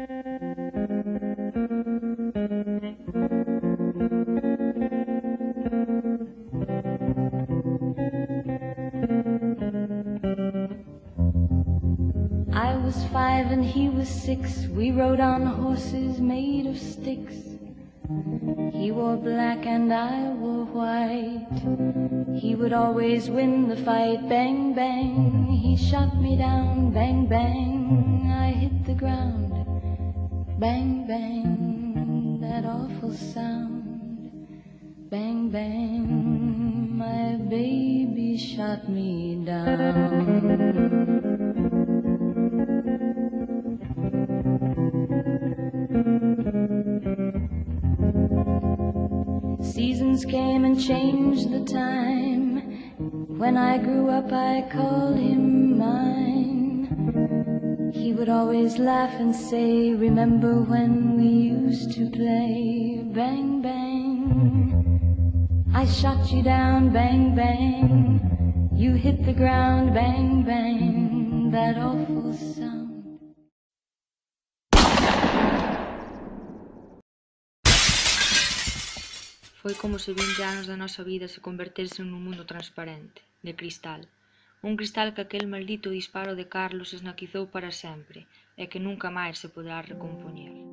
I was 5 and he was 6. We rode on horses made of sticks. He wore black and I wore white. He would always win the fight. Bang, bang, he shot me down. Bang, bang, I hit the ground. Bang, bang, that awful sound. Bang, bang, my baby shot me down. Seasons came and changed the time. When I grew up I called him mine. He would always laugh and say, remember when we used to play? Bang, bang, I shot you down. Bang, bang, you hit the ground. Bang, bang, that awful sound. Foi como se 20 anos da nosa vida se convertersen nun mundo transparente, de cristal. Un cristal que aquel maldito disparo de Carlos esnaquizou para sempre e que nunca máis se poderá recompoñer.